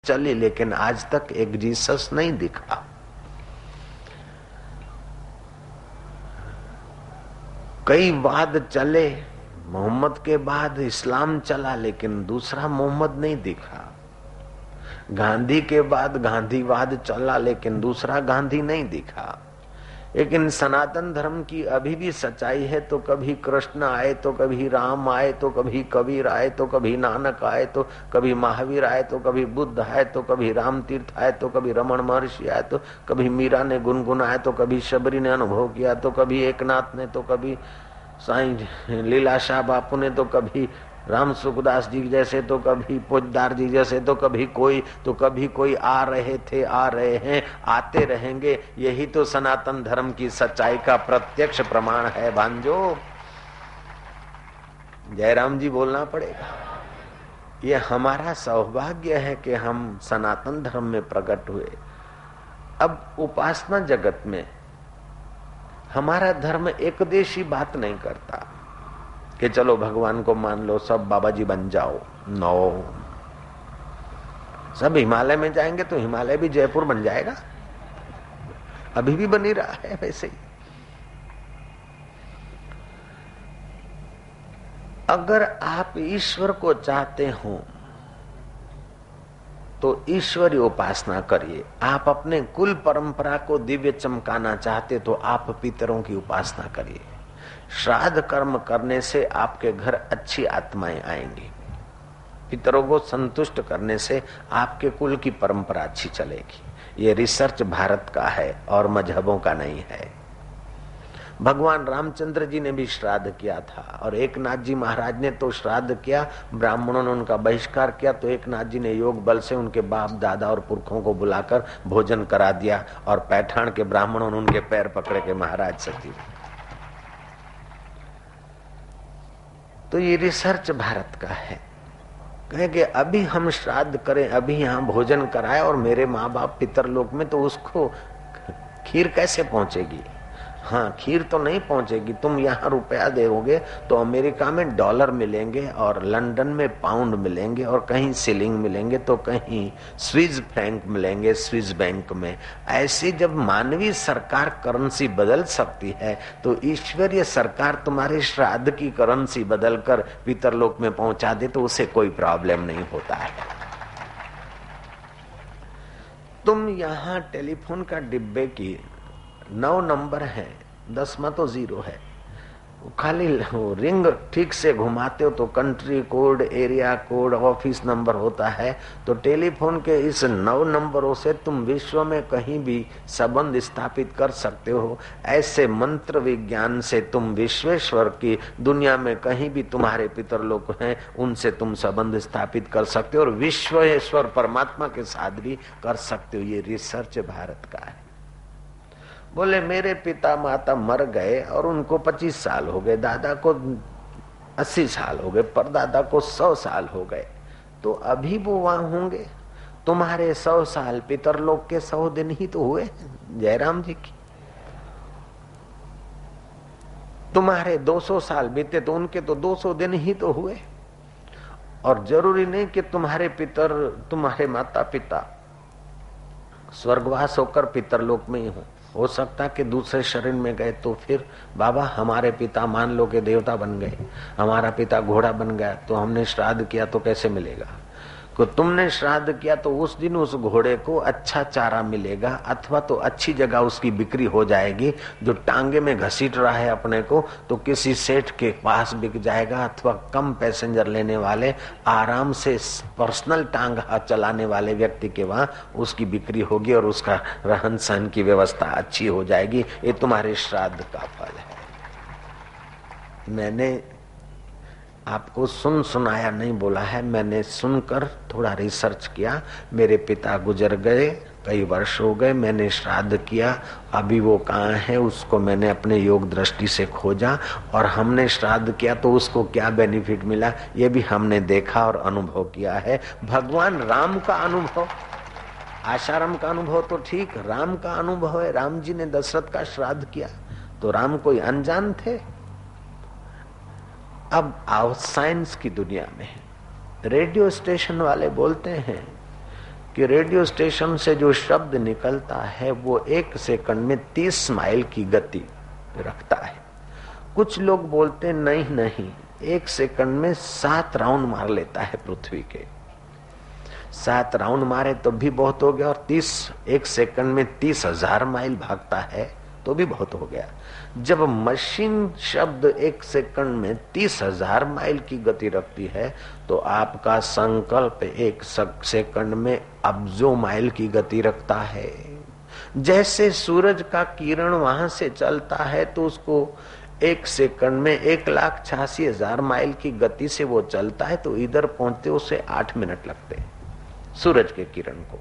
चली, लेकिन आज तक एक जीसस नहीं दिखा। कई वाद चले, मोहम्मद के बाद इस्लाम चला, लेकिन दूसरा मोहम्मद नहीं दिखा। गांधी के बाद गांधीवाद चला, लेकिन दूसरा गांधी नहीं दिखा। लेकिन सनातन धर्म की अभी भी सच्चाई है, तो कभी कृष्ण आए, तो कभी राम आए, तो कभी कबीर आए, तो कभी नानक आए, तो कभी महावीर आए, तो कभी बुद्ध आए, तो कभी राम तीर्थ आए, तो कभी रमण महर्षि आए, तो कभी मीरा ने गुनगुनाया, तो कभी शबरी ने अनुभव किया, तो कभी एकनाथ ने, तो कभी साईं लीलाशाह बापू ने, तो कभी राम सुखदास जी जैसे, तो कभी पोजदार जी जैसे, तो कभी कोई आ रहे थे, आ रहे हैं, आते रहेंगे। यही तो सनातन धर्म की सच्चाई का प्रत्यक्ष प्रमाण है भांजो। जयराम जी बोलना पड़ेगा। ये हमारा सौभाग्य है कि हम सनातन धर्म में प्रकट हुए। अब उपासना जगत में हमारा धर्म एकदेशी बात नहीं करता कि चलो भगवान को मान लो, सब बाबा जी बन जाओ। नो, सब हिमालय में जाएंगे तो हिमालय भी जयपुर बन जाएगा, अभी भी बनी रहा है वैसे ही। अगर आप ईश्वर को चाहते हो तो ईश्वरीय उपासना करिए। आप अपने कुल परंपरा को दिव्य चमकाना चाहते तो आप पितरों की उपासना करिए। श्राद्ध कर्म करने से आपके घर अच्छी आत्माएं आएंगी। पितरों को संतुष्ट करने से आपके कुल की परंपरा अच्छी चलेगी। ये रिसर्च भारत का है और मजहबों का नहीं है। भगवान रामचंद्र जी ने भी श्राद्ध किया था और एकनाथ जी महाराज ने तो श्राद्ध किया, ब्राह्मणों ने उनका बहिष्कार किया, तो एकनाथ जी ने योग बल से उनके बाप दादा और पुरखों को बुलाकर भोजन करा दिया और पैठान के ब्राह्मणों ने उनके पैर पकड़े के महाराज सचिव। तो ये रिसर्च भारत का है। कहे कि अभी हम श्राद्ध करें, अभी यहाँ भोजन कराए और मेरे माँ बाप पितरलोक में, तो उसको खीर कैसे पहुंचेगी? हाँ, खीर तो नहीं पहुंचेगी। तुम यहाँ रुपया दोगे तो अमेरिका में डॉलर मिलेंगे और लंदन में पाउंड मिलेंगे और कहीं सिलिंग मिलेंगे, तो कहीं स्विस फ्रैंक मिलेंगे स्विस बैंक में। ऐसी जब मानवीय सरकार करेंसी बदल सकती है तो ईश्वरीय सरकार तुम्हारे श्राद्ध की करेंसी बदलकर पितरलोक में पहुंचा दे तो उसे कोई प्रॉब्लम नहीं होता है। तुम यहाँ टेलीफोन का डिब्बे की 9 नंबर है, 10वां तो 0 है। खाली रिंग ठीक से घुमाते हो तो country code, area code, office number होता है। तो टेलीफोन के इस 9 नंबरों से तुम विश्व में कहीं भी संबंध स्थापित कर सकते हो। ऐसे मंत्र विज्ञान से तुम विश्वेश्वर की दुनिया में कहीं भी तुम्हारे पितरलोक हैं उनसे तुम संबंध स्थापित कर सकते हो और विश्वेश्वर परमात्मा के साथ भी कर सकते हो। ये रिसर्च भारत का है। बोले मेरे पिता माता मर गए और उनको 25 साल हो गए, दादा को 80 साल हो गए, परदादा को 100 साल हो गए, तो अभी वो वहां होंगे? तुम्हारे 100 साल पितरलोक के 100 दिन ही तो हुए जयराम जी की। तुम्हारे 200 साल बीते तो उनके तो 200 दिन ही तो हुए। और जरूरी नहीं कि तुम्हारे माता पिता स्वर्गवास होकर पितरलोक में ही हो सकता कि दूसरे शरीर में गए तो फिर बाबा हमारे पिता मान लो के देवता बन गए, हमारा पिता घोड़ा बन गया, तो हमने श्राद्ध किया तो कैसे मिलेगा? को तुमने श्राद्ध किया तो उस दिन उस घोड़े को अच्छा चारा मिलेगा अथवा तो अच्छी जगह उसकी बिक्री हो जाएगी। जो टांगे में घसीट रहा है अपने को तो किसी सेठ के पास बिक जाएगा अथवा कम पैसेंजर लेने वाले आराम से पर्सनल टांग चलाने वाले व्यक्ति के वहां उसकी बिक्री होगी और उसका रहन सहन की व्यवस्था अच्छी हो जाएगी। ये तुम्हारे श्राद्ध का फल है। मैंने आपको सुनाया नहीं बोला है, मैंने सुनकर थोड़ा रिसर्च किया। मेरे पिता गुजर गए, कई वर्ष हो गए, मैंने श्राद्ध किया, अभी वो कहाँ है उसको मैंने अपने योग दृष्टि से खोजा और हमने श्राद्ध किया तो उसको क्या बेनिफिट मिला ये भी हमने देखा और अनुभव किया है। भगवान राम का अनुभव, आशाराम का अनुभव तो ठीक, राम का अनुभव है। राम जी ने दशरथ का श्राद्ध किया तो राम कोई अनजान थे? अब आओ साइंस की दुनिया में। रेडियो स्टेशन वाले बोलते हैं कि रेडियो स्टेशन से जो शब्द निकलता है वो 1 सेकंड में 30 माइल की गति रखता है। कुछ लोग बोलते नहीं, 1 सेकंड में 7 राउंड मार लेता है पृथ्वी के। 7 राउंड मारे तो भी बहुत हो गया, और 1 सेकंड में 30,000 माइल भागता है तो भी बहुत हो गया। जब मशीन शब्द 1 सेकंड में 30,000 माइल की गति रखती है तो आपका संकल्प 1 सेकंड में अब्जों माइल की गति रखता है। जैसे सूरज का किरण वहां से चलता है तो उसको 1 सेकंड में 1,86,000 माइल की गति से वो चलता है, तो इधर पहुंचते उसे 8 मिनट लगते हैं सूरज के किरण को।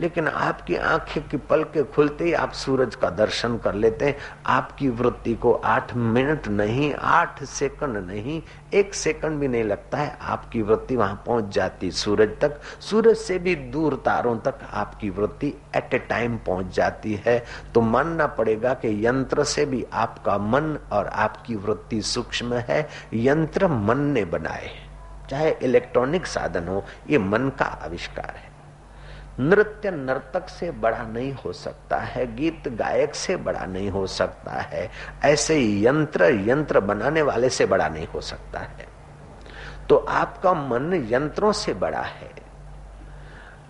लेकिन आपकी आंखें की पलकें खुलते ही आप सूरज का दर्शन कर लेते हैं। आपकी वृत्ति को 8 मिनट नहीं, 8 सेकंड नहीं, 1 सेकंड भी नहीं लगता है, आपकी वृत्ति वहां पहुंच जाती सूरज तक। सूरज से भी दूर तारों तक आपकी वृत्ति एट ए टाइम पहुंच जाती है। तो मानना पड़ेगा कि यंत्र से भी आपका मन और आपकी वृत्ति सूक्ष्म है। यंत्र मन ने बनाए, चाहे इलेक्ट्रॉनिक साधन हो, ये मन का आविष्कार है। नृत्य नर्तक से बड़ा नहीं हो सकता है, गीत गायक से बड़ा नहीं हो सकता है, ऐसे ही यंत्र बनाने वाले से बड़ा नहीं हो सकता है। तो आपका मन यंत्रों से बड़ा है,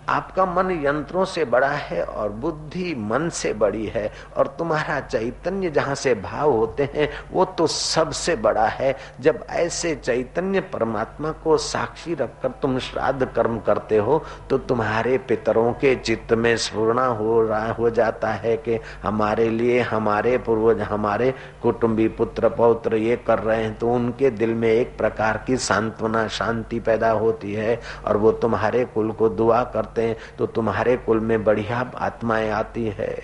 आपका मन यंत्रों से बड़ा है और बुद्धि मन से बड़ी है, और तुम्हारा चैतन्य जहां से भाव होते हैं वो तो सबसे बड़ा है। जब ऐसे चैतन्य परमात्मा को साक्षी रखकर तुम श्राद्ध कर्म करते हो तो तुम्हारे पितरों के चित्त में स्फुरना हो जाता है कि हमारे लिए हमारे पूर्वज, हमारे कुटुंबी, पुत्र पौत्र ये कर रहे हैं, तो उनके दिल में एक प्रकार की सांत्वना, शांति पैदा होती है, और वो तुम्हारे कुल को दुआ करते तो तुम्हारे कुल में बढ़िया आत्माएं आती है।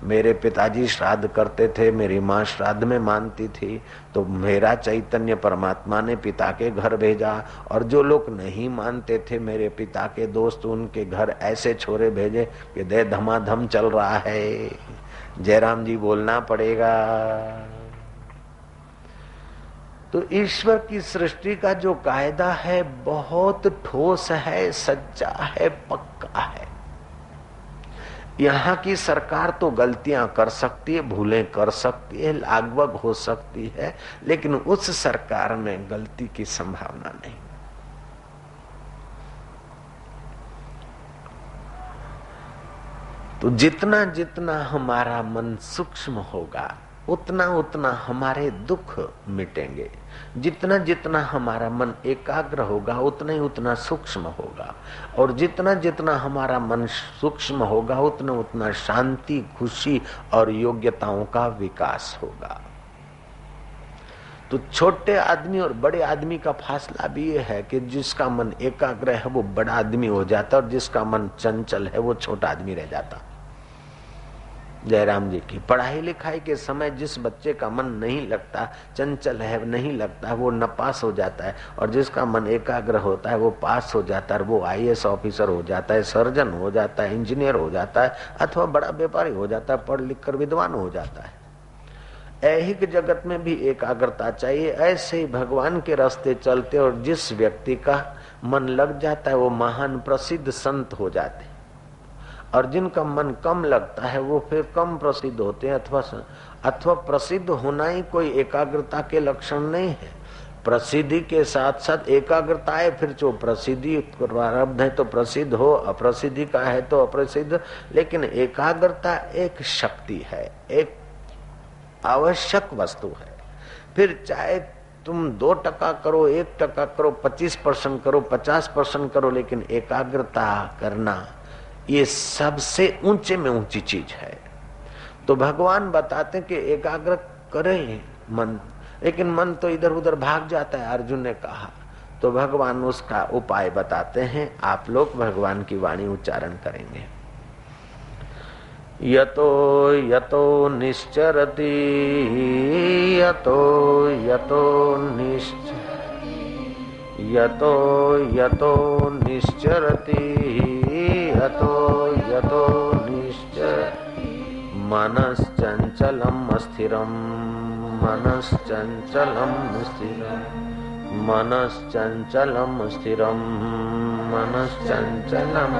मेरे पिताजी श्राद्ध करते थे, मेरी माँ श्राद्ध में मानती थी, तो मेरा चैतन्य परमात्मा ने पिता के घर भेजा, और जो लोग नहीं मानते थे मेरे पिता के दोस्त, उनके घर ऐसे छोरे भेजे कि दे धमाधम चल रहा है। जयराम जी बोलना पड़ेगा। तो ईश्वर की सृष्टि का जो कायदा है बहुत ठोस है, सच्चा है, पक्का है। यहाँ की सरकार तो गलतियां कर सकती है, भूलें कर सकती है, लागवग हो सकती है, लेकिन उस सरकार में गलती की संभावना नहीं। तो जितना जितना हमारा मन सूक्ष्म होगा उतना उतना हमारे दुख मिटेंगे। जितना जितना हमारा मन एकाग्र होगा उतना ही उतना सूक्ष्म होगा, और जितना जितना हमारा मन सूक्ष्म होगा उतना उतना शांति, खुशी और योग्यताओं का विकास होगा। तो छोटे आदमी और बड़े आदमी का फासला भी ये है कि जिसका मन एकाग्र है वो बड़ा आदमी हो जाता है, और जिसका मन चंचल है वो छोटा आदमी रह जाता। जयराम जी की पढ़ाई लिखाई के समय जिस बच्चे का मन नहीं लगता, चंचल है, नहीं लगता, वो न पास हो जाता है, और जिसका मन एकाग्र होता है वो पास हो जाता है, वो IAS ऑफिसर हो जाता है, सर्जन हो जाता है, इंजीनियर हो जाता है, अथवा बड़ा व्यापारी हो जाता है, पढ़ लिख कर विद्वान हो जाता है। ऐहिक जगत में भी एकाग्रता चाहिए। ऐसे ही भगवान के रास्ते चलते और जिस व्यक्ति का मन लग जाता है वो महान प्रसिद्ध संत हो जाते हैं, और जिनका मन कम लगता है वो फिर कम प्रसिद्ध होते हैं, अथवा प्रसिद्ध होना ही कोई एकाग्रता के लक्षण नहीं है। प्रसिद्धि के साथ साथ एकाग्रता है, फिर जो प्रसिद्धि प्रारब्ध है तो प्रसिद्ध हो, अप्रसिद्धि का है तो अप्रसिद्ध, लेकिन एकाग्रता एक शक्ति है, एक आवश्यक वस्तु है। फिर चाहे तुम 2% करो, 1% करो, 25% करो, 50% करो, लेकिन एकाग्रता करना ये सबसे ऊंचे में ऊंची चीज है। तो भगवान बताते कि एकाग्र करें मन, लेकिन मन तो इधर उधर भाग जाता है, अर्जुन ने कहा। तो भगवान उसका उपाय बताते हैं। आप लोग भगवान की वाणी उच्चारण करेंगे। यतो यतो निश्चरति, यतो यतो यतो यतो निश्चरति, यतो यतो निश्चरति, मनश्चंचलम् अस्थिरम्, मनश्चंचलम् स्थिरम्, मनश्चंचलम् स्थिरम्, मनश्चञ्चलं